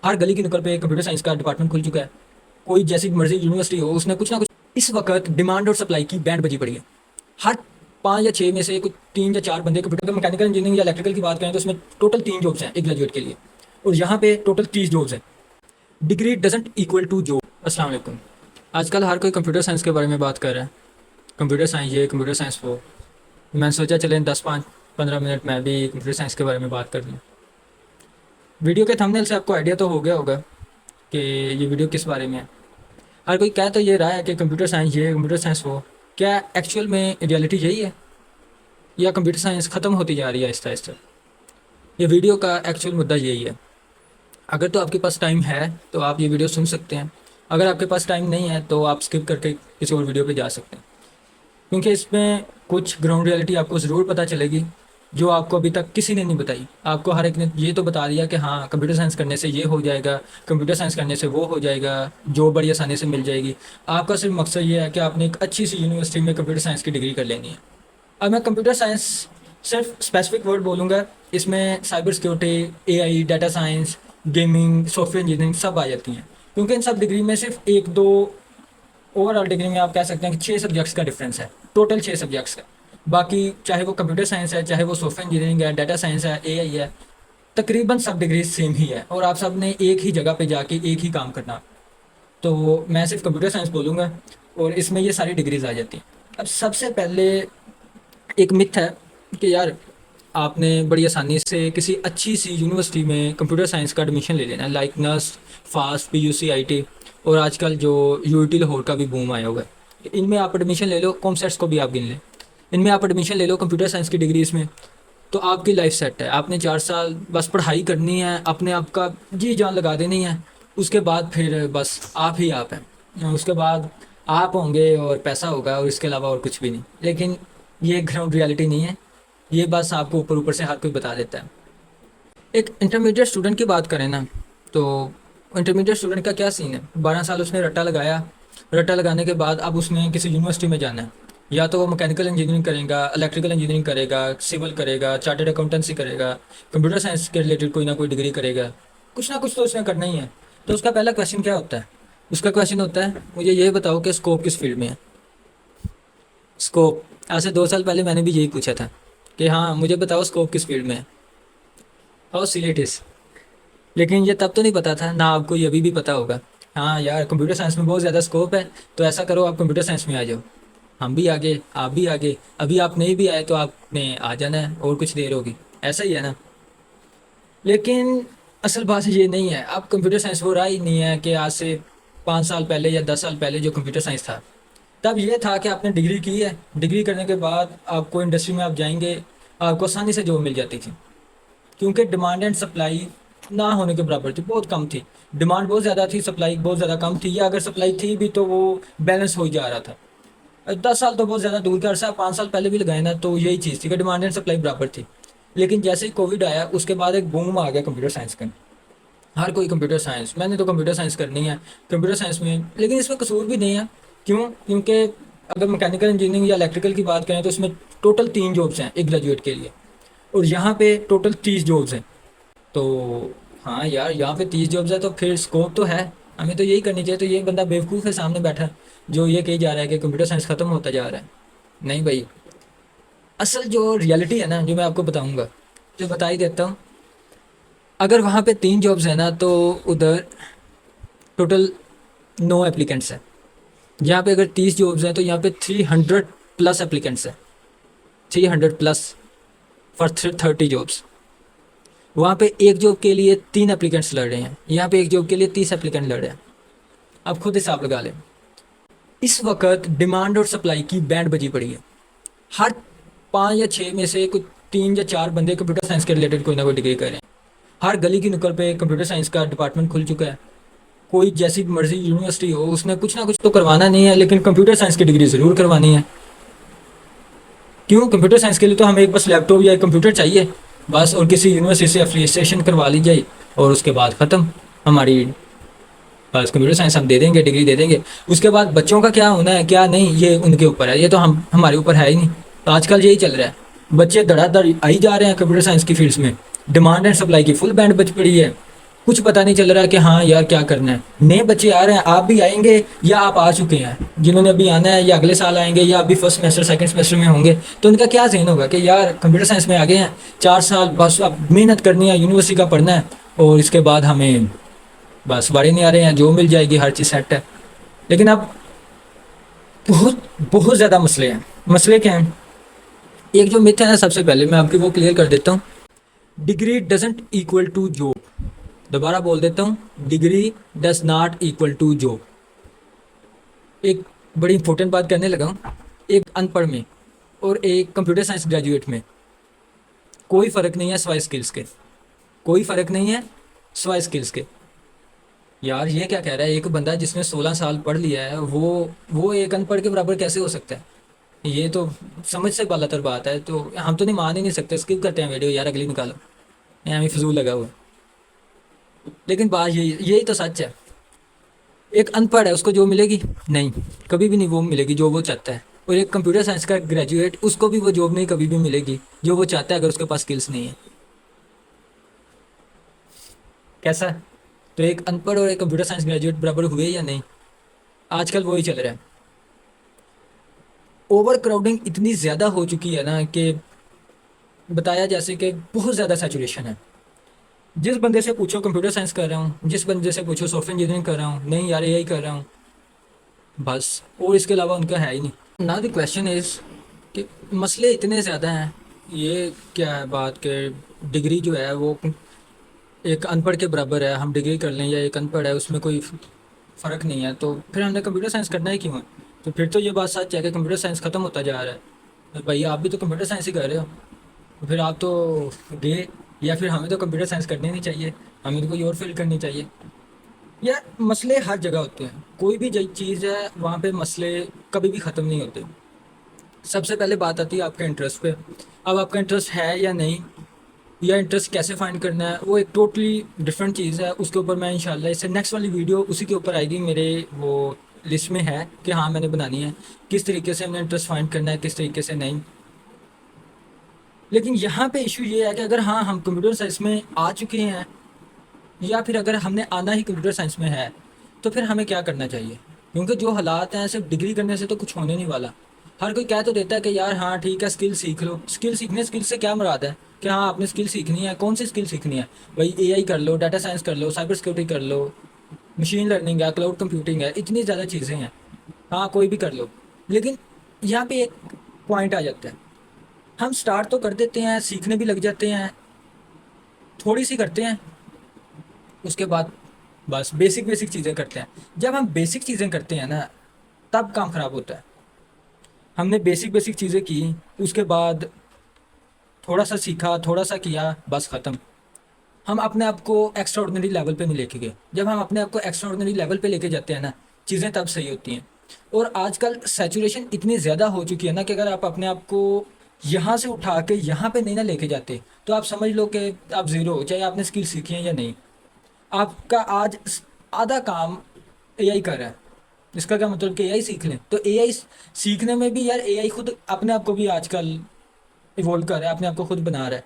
हर गली की नुक्कड़ पे कंप्यूटर साइंस का डिपार्टमेंट खुल चुका है। कोई जैसी मर्जी यूनिवर्सिटी हो, उसने कुछ ना कुछ। इस वक्त डिमांड और सप्लाई की बैंड बजी पड़ी है। हर 5 या 6 में से कुछ 3 या 4 बंदे कंप्यूटर, मैकेनिकल इंजीनियरिंग या इलेक्ट्रिकल की बात करें तो उसमें टोटल 3 जॉब्स हैं एक ग्रेजुएट के लिए, और यहाँ पे टोटल 30 जॉब्स हैं। Degree doesn't equal to job. अस्सलाम वालेकुम। आजकल हर कोई कंप्यूटर साइंस के बारे में बात कर रहा है। कंप्यूटर साइंस ये, कंप्यूटर साइंस वो। मैंने सोचा चलें 10-15 मिनट मैं भी कंप्यूटर साइंस के बारे में बात कर लूँ। वीडियो के थंबनेल से आपको आइडिया तो हो गया होगा कि ये वीडियो किस बारे में है। हर कोई कह तो ये रहा है कि कंप्यूटर साइंस ये, कंप्यूटर साइंस वो। क्या एक्चुअल में रियलिटी यही है, या कंप्यूटर साइंस ख़त्म होती जा रही है आहिस्ता आहिस्ता? ये वीडियो का एक्चुअल मुद्दा यही है। अगर तो आपके पास टाइम है तो आप ये वीडियो सुन सकते हैं। अगर आपके पास टाइम नहीं है तो आप स्किप करके किसी और वीडियो पे जा सकते हैं, क्योंकि इसमें कुछ ग्राउंड रियलिटी आपको ज़रूर पता चलेगी जो आपको अभी तक किसी ने नहीं बताई। आपको हर एक ने ये तो बता दिया कि हाँ कंप्यूटर साइंस करने से ये हो जाएगा, कंप्यूटर साइंस करने से वो हो जाएगा, जो बड़ी आसानी से मिल जाएगी। आपका सिर्फ मकसद ये है कि आपने एक अच्छी सी यूनिवर्सिटी में कंप्यूटर साइंस की डिग्री कर लेनी है। अब मैं कंप्यूटर साइंस सिर्फ स्पेसिफिक वर्ड बोलूँगा, इसमें cyber security, AI, data science, gaming, software engineering सब आ जाती हैं, क्योंकि इन सब डिग्री में सिर्फ 1-2, ओवरऑल डिग्री में आप कह सकते हैं कि 6 सब्जेक्ट्स का डिफरेंस है, टोटल 6 सब्जेक्ट्स का। बाकी चाहे वो कंप्यूटर साइंस है, चाहे वो सॉफ्टवेयर इंजीनियरिंग है, डाटा साइंस है, एआई है, तकरीबन सब डिग्री सेम ही है, और आप सब ने एक ही जगह पे जाके एक ही काम करना। तो मैं सिर्फ कंप्यूटर साइंस बोलूँगा और इसमें ये सारी डिग्रीज आ जाती हैं। अब सबसे पहले एक मिथ है कि यार आपने बड़ी आसानी से किसी अच्छी सी यूनिवर्सिटी में कंप्यूटर साइंस का एडमिशन ले लेना है, like nurse, fast, PUC, IT, और आजकल जो यूईटी लाहौर का भी बूम आया हुआ है। इनमें आप एडमिशन ले लो, कॉमसेट्स को भी आप गिन लें, इनमें आप एडमिशन ले लो कंप्यूटर साइंस की डिग्री इसमें, तो आपकी लाइफ सेट है। आपने 4 साल बस पढ़ाई करनी है, अपने आप का जी जान लगा देनी है। उसके बाद फिर बस आप ही आप हैं, उसके बाद आप होंगे और पैसा होगा, और इसके अलावा और कुछ भी नहीं। लेकिन ये ग्राउंड रियलिटी नहीं है, ये बस आपको ऊपर ऊपर से हर कोई बता देता है। एक इंटरमीडिएट स्टूडेंट की बात करें ना, तो इंटरमीडिएट स्टूडेंट का क्या सीन है? 12 साल उसने रट्टा लगाया, रट्टा लगाने के बाद अब उसने किसी यूनिवर्सिटी में जाना है। या तो वो मैकेनिकल इंजीनियरिंग करेगा, इलेक्ट्रिकल इंजीनियरिंग करेगा, सिविल करेगा, चार्टर्ड अकाउंटेंसी करेगा, कंप्यूटर साइंस के रिलेटेड कोई ना कोई डिग्री करेगा, कुछ ना कुछ तो उसने करना ही है। तो उसका पहला क्वेश्चन क्या होता है? उसका क्वेश्चन होता है, मुझे ये बताओ कि स्कोप किस फील्ड में है। स्कोप, आज से 2 साल पहले मैंने भी यही पूछा था कि हाँ मुझे बताओ स्कोप किस फील्ड में है, हाउ सिली इट इज़। लेकिन ये तब तो नहीं पता था ना, आपको ये अभी भी पता होगा। हाँ यार कंप्यूटर साइंस में बहुत ज़्यादा स्कोप है, तो ऐसा करो आप कंप्यूटर साइंस में आ जाओ। हम भी आगे, आप भी आगे, अभी आप नहीं भी आए तो आपने आ जाना है, और कुछ देर होगी, ऐसा ही है ना। लेकिन असल बात ये नहीं है। अब कंप्यूटर साइंस वो रहा ही नहीं है कि आज से 5 साल पहले या 10 साल पहले जो कंप्यूटर साइंस था, तब ये था कि आपने डिग्री की है, डिग्री करने के बाद आपको इंडस्ट्री में आप जाएंगे, आपको आसानी से जॉब मिल जाती थी, क्योंकि डिमांड एंड सप्लाई ना होने के बराबर थी, बहुत कम थी। डिमांड बहुत ज़्यादा थी, सप्लाई बहुत ज़्यादा कम थी, या अगर सप्लाई थी भी तो वो बैलेंस हो ही जा रहा था। 10 साल तो बहुत ज़्यादा दूर का अरसा, 5 साल पहले भी लगाए ना, तो यही चीज़ थी कि डिमांड एंड सप्लाई बराबर थी। लेकिन जैसे ही कोविड आया उसके बाद एक बूम आ गया कंप्यूटर साइंस का। हर कोई कंप्यूटर साइंस, मैंने तो कंप्यूटर साइंस करनी है, कंप्यूटर साइंस में। लेकिन इसमें कसूर भी नहीं है। क्यों? क्योंकि अगर मैकेनिकल इंजीनियरिंग या इलेक्ट्रिकल की बात करें तो इसमें टोटल 3 जॉब्स हैं एक ग्रेजुएट के लिए, और यहाँ पे टोटल 30 जॉब्स हैं। तो हाँ यार, यहाँ पे 30 जॉब्स है तो फिर स्कोप तो है, हमें तो यही करनी चाहिए। तो ये बंदा बेवकूफ़ है सामने बैठा जो ये कही जा रहा है कि कंप्यूटर साइंस ख़त्म होता जा रहा है। नहीं भाई, असल जो रियलिटी है ना, जो मैं आपको बताऊंगा, जो बता ही देता हूँ। अगर वहाँ पे 3 जॉब्स है ना, तो उधर टोटल 9 एप्लीकेंट्स हैं। यहाँ पे अगर 30 जॉब्स हैं तो यहाँ पे 300 प्लस एप्लीकेंट्स हैं, 300 प्लस फॉर 30 जॉब्स। वहाँ पे एक जॉब के लिए 3 एप्लीकेंट्स लड़ रहे हैं, यहाँ पे एक जॉब के लिए 30 एप्लीकेंट लड़ रहे हैं। आप खुद हिसाब लगा लें। इस वक्त डिमांड और सप्लाई की बैंड बजी पड़ी है। हर 5 या 6 में से कुछ 3 या 4 बंदे कंप्यूटर साइंस के रिलेटेड कोई ना कोई डिग्री कर रहे हैं। हर गली की नुक्कड़ पे कंप्यूटर साइंस का डिपार्टमेंट खुल चुका है। कोई जैसी मर्जी यूनिवर्सिटी हो, उसने कुछ ना कुछ तो करवाना नहीं है, लेकिन कंप्यूटर साइंस की डिग्री ज़रूर करवानी है। क्यों? कंप्यूटर साइंस के लिए तो हमें एक बस लैपटॉप या एक कंप्यूटर चाहिए बस, और किसी यूनिवर्सिटी से एफिलिएशन करवा ली जाए, और उसके बाद ख़त्म हमारी। बस कंप्यूटर साइंस हम दे देंगे, डिग्री दे देंगे। उसके बाद बच्चों का क्या होना है क्या नहीं, ये उनके ऊपर है, ये तो हमारे ऊपर है ही नहीं। तो आजकल यही चल रहा है, बच्चे धड़ाधड़ आई जा रहे हैं कंप्यूटर साइंस की फील्ड्स में। डिमांड एंड सप्लाई की फुल बैंड बच पड़ी है। कुछ पता नहीं चल रहा है कि हाँ यार क्या करना है। नए बच्चे आ रहे हैं, आप भी आएंगे या आप आ चुके हैं, जिन्होंने अभी आना है या अगले साल आएंगे या अभी फर्स्ट सेमेस्टर सेकंड सेमेस्टर में होंगे, तो उनका क्या जहन होगा कि यार कंप्यूटर साइंस में आ गए हैं, 4 साल बस अब मेहनत करनी है, यूनिवर्सिटी का पढ़ना है और इसके बाद हमें बस वारे नहीं आ रहे हैं, जो मिल जाएगी हर चीज़ सेट है। लेकिन अब बहुत बहुत ज़्यादा मसले हैं। मसले क्या हैं? एक जो मिथ है ना, सबसे पहले मैं आपकी वो क्लियर कर देता हूँ। Degree doesn't equal to job. दोबारा बोल देता हूँ, degree does not equal to job. एक बड़ी इंपॉर्टेंट बात करने लगा हूँ। एक अनपढ़ में और एक कंप्यूटर साइंस ग्रेजुएट में कोई फ़र्क नहीं है सिवाय स्किल्स के। कोई फ़र्क नहीं है सिवाय स्किल्स के। यार ये क्या कह रहा है, एक बंदा जिसने 16 साल पढ़ लिया है वो एक अनपढ़ के बराबर कैसे हो सकता है? ये तो समझ से बालातर बात है। तो हम तो नहीं मान ही नहीं सकते, स्किप करते हैं वीडियो, यार अगली निकालो, यहाँ भी फजूल लगा हुआ है। लेकिन बात यही तो सच है। एक अनपढ़ है, उसको जो मिलेगी नहीं, कभी भी नहीं वो मिलेगी जो वो चाहता है। और एक कंप्यूटर साइंस का ग्रेजुएट, उसको भी वो जॉब नहीं कभी भी मिलेगी जो वो चाहता है, अगर उसके पास स्किल्स नहीं है। कैसा? तो एक अनपढ़ और एक कंप्यूटर साइंस ग्रेजुएट बराबर हुए या नहीं? आजकल वही चल रहा है। ओवर क्राउडिंग इतनी ज़्यादा हो चुकी है ना कि बताया जैसे कि बहुत ज़्यादा सैचुरेशन है। जिस बंदे से पूछो कंप्यूटर साइंस कर रहा हूँ, जिस बंदे से पूछो सॉफ्टवेयर इंजीनियरिंग कर रहा हूँ, नहीं यार यही कर रहा हूँ, बस। और इसके अलावा उनका है ही नहीं। ना द क्वेश्चन इज़ कि मसले इतने ज़्यादा हैं। ये क्या है बात कि डिग्री जो है वो एक अनपढ़ के बराबर है, हम डिग्री कर लें या एक अनपढ़ है उसमें कोई फ़र्क नहीं है, तो फिर हमने कंप्यूटर साइंस करना ही क्यों है? तो फिर तो ये बात सच है कि कंप्यूटर साइंस ख़त्म होता जा रहा है। तो भाई आप भी तो कंप्यूटर साइंस ही कर रहे हो, तो फिर आप तो गए, या फिर हमें तो कंप्यूटर साइंस करनी नहीं चाहिए, हमें तो कोई और फील्ड करनी चाहिए। यार मसले हर जगह होते हैं, कोई भी चीज़ है वहाँ पे मसले कभी भी ख़त्म नहीं होते। सबसे पहले बात आती है आपके इंटरेस्ट पे। अब आपका इंटरेस्ट है या नहीं, या इंटरेस्ट कैसे फाइंड करना है, वो एक टोटली डिफरेंट चीज़ है। उसके ऊपर मैं इंशाल्लाह इससे नेक्स्ट वाली वीडियो उसी के ऊपर आएगी, मेरे वो लिस्ट में है कि हाँ मैंने बनानी है, किस तरीके से हमने इंटरेस्ट फाइंड करना है, किस तरीके से नहीं। लेकिन यहाँ पे इशू ये है कि अगर हाँ हम कंप्यूटर साइंस में आ चुके हैं, या फिर अगर हमने आना ही कंप्यूटर साइंस में है, तो फिर हमें क्या करना चाहिए? क्योंकि जो हालात हैं सिर्फ डिग्री करने से तो कुछ होने नहीं वाला। हर कोई कह तो देता है कि यार हाँ ठीक है स्किल सीख लो। स्किल सीखने, स्किल से क्या मुराद है कि हाँ आपने स्किल सीखनी है? कौन सी स्किल सीखनी है भाई? एआई कर लो, डाटा साइंस कर लो, साइबर सिक्योरिटी कर लो, मशीन लर्निंग है, क्लाउड कंप्यूटिंग है, इतनी ज़्यादा चीज़ें हैं। हाँ कोई भी कर लो। लेकिन यहाँ पे एक पॉइंट आ जाता है, हम स्टार्ट तो कर देते हैं, सीखने भी लग जाते हैं, थोड़ी सी करते हैं, उसके बाद बस बेसिक बेसिक चीज़ें करते हैं। जब हम बेसिक चीज़ें करते हैं ना, तब काम ख़राब होता है। हमने बेसिक बेसिक चीज़ें की, उसके बाद थोड़ा सा सीखा, थोड़ा सा किया, बस ख़त्म। हम अपने आप को एक्स्ट्रा ऑर्डिनरी लेवल पे नहीं लेके गए। जब हम अपने आप को एक्स्ट्रा ऑर्डिनरी लेवल पे लेके जाते हैं ना, चीज़ें तब सही होती हैं। और आजकल सैचुरेशन इतनी ज़्यादा हो चुकी है ना कि अगर आप अपने आप को यहाँ से उठा के यहाँ पे नहीं ना लेके जाते, तो आप समझ लो कि आप ज़ीरो हो, चाहे आपने स्किल सीखी है या नहीं। आपका आज आधा काम एआई कर रहा है। इसका क्या मतलब कि एआई सीख लें? तो एआई सीखने में भी यार एआई खुद अपने आप को भी आजकल इवॉल्व कर रहा है, अपने आप को खुद बना रहा है।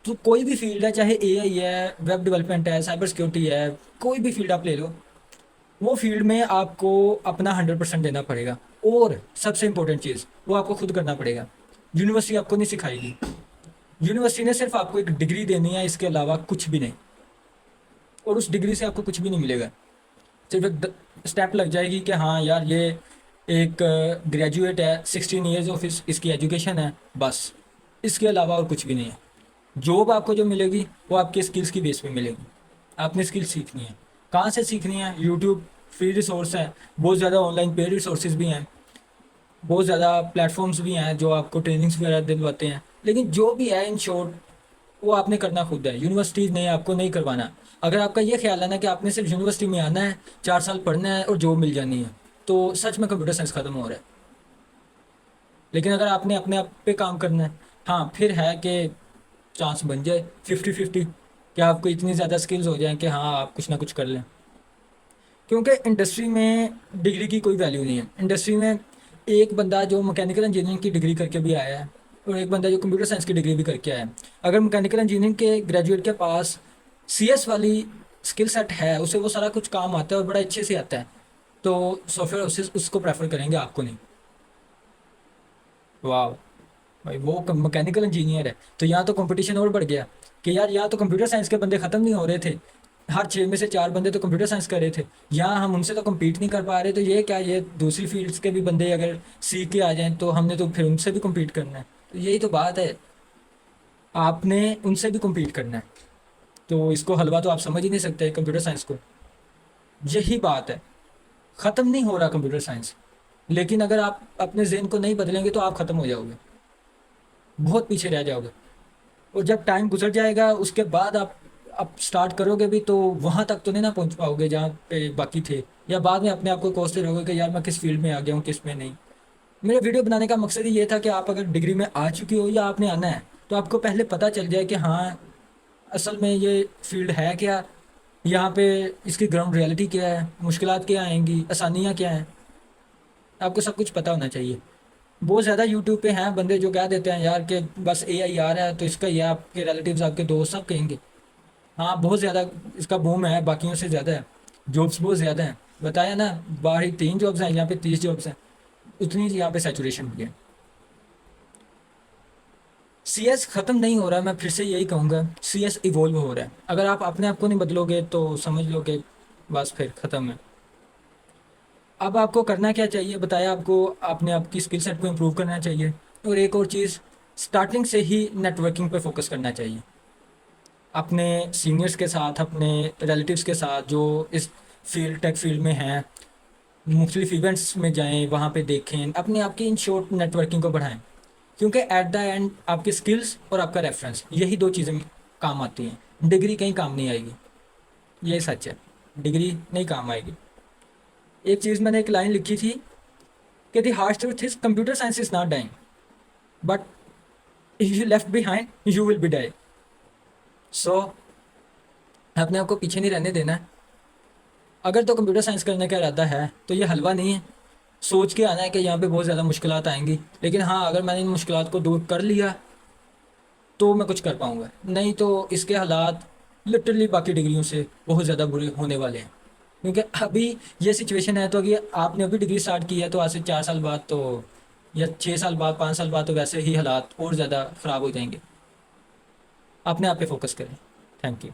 तो कोई भी फील्ड है, चाहे एआई है, वेब डेवलपमेंट है, साइबर सिक्योरिटी है, कोई भी फील्ड आप ले लो, वो फील्ड में आपको अपना 100% देना पड़ेगा। और सबसे इंपॉर्टेंट चीज़, वो आपको खुद करना पड़ेगा। यूनिवर्सिटी आपको नहीं सिखाएगी। यूनिवर्सिटी ने सिर्फ आपको एक डिग्री देनी है, इसके अलावा कुछ भी नहीं। और उस डिग्री से आपको कुछ भी नहीं मिलेगा। सिर्फ एक स्टेप लग जाएगी कि हाँ यार ये एक ग्रेजुएट है, 16 ईयर्स ऑफ इसकी एजुकेशन है, बस। इसके अलावा और कुछ भी नहीं है। जॉब आपको जो मिलेगी वो आपके स्किल्स की बेस पे मिलेगी। आपने स्किल सीखनी है। कहाँ से सीखनी है? यूट्यूब फ्री रिसोर्स है, बहुत ज़्यादा ऑनलाइन पेड रिसोर्सेज भी हैं, बहुत ज़्यादा प्लेटफॉर्म्स भी हैं जो आपको ट्रेनिंग्स वगैरह दिलवाते हैं। लेकिन जो भी है इन शॉर्ट, वो आपने करना खुद है, यूनिवर्सिटीज़ ने आपको नहीं करवाना। अगर आपका ये ख्याल है ना कि आपने सिर्फ यूनिवर्सिटी में आना है, 4 साल पढ़ना है और जॉब मिल जानी है, तो सच में कंप्यूटर साइंस ख़त्म हो रहा है। लेकिन अगर आपने अपने आप पे काम करना है, हाँ फिर है कि चांस बन जाए 50-50 कि आपको इतनी ज़्यादा स्किल्स हो जाएं कि हाँ आप कुछ ना कुछ कर लें। क्योंकि इंडस्ट्री में डिग्री की कोई वैल्यू नहीं है। इंडस्ट्री में एक बंदा जो मैकेनिकल इंजीनियरिंग की डिग्री करके भी आया है, और एक बंदा जो कंप्यूटर साइंस की डिग्री भी करके आया है। अगर मैकेनिकल इंजीनियरिंग के ग्रेजुएट के पास सीएस वाली स्किल सेट है उसे वो सारा कुछ काम आता है और बड़ा अच्छे से आता है, तो सॉफ्टवेयर हाउसेस उसको प्रेफर करेंगे, आपको नहीं। वाह भाई, वो मैकेनिकल इंजीनियर है, तो यहाँ तो कंपटीशन और बढ़ गया कि यार यहाँ तो कंप्यूटर साइंस के बंदे ख़त्म नहीं हो रहे थे, हर 6 में से 4 बंदे तो कंप्यूटर साइंस कर रहे थे, यहाँ हम उनसे तो कम्पीट नहीं कर पा रहे, तो ये क्या, ये दूसरी फील्ड्स के भी बंदे अगर सीख के आ जाएं तो हमने तो फिर उनसे भी कम्पीट करना है, तो यही तो बात है, आपने उनसे भी कम्पीट करना है, तो इसको हलवा तो आप समझ ही नहीं सकते कंप्यूटर साइंस को। यही बात है, ख़त्म नहीं हो रहा कंप्यूटर साइंस, लेकिन अगर आप अपने ज़हन को नहीं बदलेंगे तो आप ख़त्म हो जाओगे, बहुत पीछे रह जाओगे। और जब टाइम गुजर जाएगा उसके बाद आप स्टार्ट करोगे भी तो वहाँ तक तो नहीं ना पहुँच पाओगे जहाँ पे बाकी थे, या बाद में अपने आप को कोसते रहोगे कि यार मैं किस फील्ड में आ गया हूँ किस में नहीं। मेरे वीडियो बनाने का मकसद ही ये था कि आप अगर डिग्री में आ चुकी हो या आपने आना है तो आपको पहले पता चल जाए कि हाँ असल में ये फील्ड है क्या, यहाँ पे इसकी ग्राउंड रियलिटी क्या है, मुश्किलात क्या आएंगी, आसानियाँ क्या हैं, आपको सब कुछ पता होना चाहिए। बहुत ज़्यादा यूट्यूब पे हैं बंदे जो कह देते हैं यार कि बस एआई आ रहा है तो इसका ये आपके रिलेटिव्स आपके दोस्त सब कहेंगे। हाँ बहुत ज़्यादा इसका बूम है, बाकियों से ज़्यादा है, जॉब्स बहुत ज़्यादा हैं, बताया ना, बाहर ही 3 जॉब्स हैं, यहाँ पे 30 जॉब्स हैं, उतनी यहाँ पे सैचुरेशन भी है। सी एस ख़त्म नहीं हो रहा, मैं फिर से यही कहूँगा, सी एस इवॉल्व हो रहा है, अगर आप अपने आप को नहीं बदलोगे तो समझ लो कि बस फिर ख़त्म है। अब आपको करना क्या चाहिए बताया आपको, आपने आपकी स्किल सेट को इम्प्रूव करना चाहिए, और एक और चीज़, स्टार्टिंग से ही नेटवर्किंग पे फोकस करना चाहिए, अपने सीनियर्स के साथ, अपने रिलेटिव्स के साथ जो इस फील्ड टेक फील्ड में हैं, मुख्तलिफ इवेंट्स में जाएं, वहाँ पे देखें, अपने आप की इन शॉर्ट नेटवर्किंग को बढ़ाएं, क्योंकि एट द एंड आपकी स्किल्स और आपका रेफरेंस यही 2 चीज़ें काम आती हैं, डिग्री कहीं काम नहीं आएगी, ये सच है, डिग्री नहीं काम आएगी। एक चीज़ मैंने एक लाइन लिखी थी कि the harsh truth is computer science is not dying, but if you left behind you will be die. So अपने आप को पीछे नहीं रहने देना है, अगर तो कंप्यूटर साइंस करने का इरादा है तो ये हलवा नहीं है, सोच के आना है कि यहाँ पे बहुत ज़्यादा मुश्किलात आएंगी, लेकिन हाँ अगर मैंने इन मुश्किलात को दूर कर लिया तो मैं कुछ कर पाऊँगा, नहीं तो इसके हालात लिटरली बाकी डिग्रियों से बहुत ज़्यादा बुरे होने वाले हैं, क्योंकि अभी ये सिचुएशन है तो अगर आपने अभी डिग्री स्टार्ट की है तो आज से 4 साल बाद तो, या 6 साल बाद, 5 साल बाद तो वैसे ही हालात और ज़्यादा ख़राब हो जाएंगे। अपने आप पे फोकस करें। Thank you.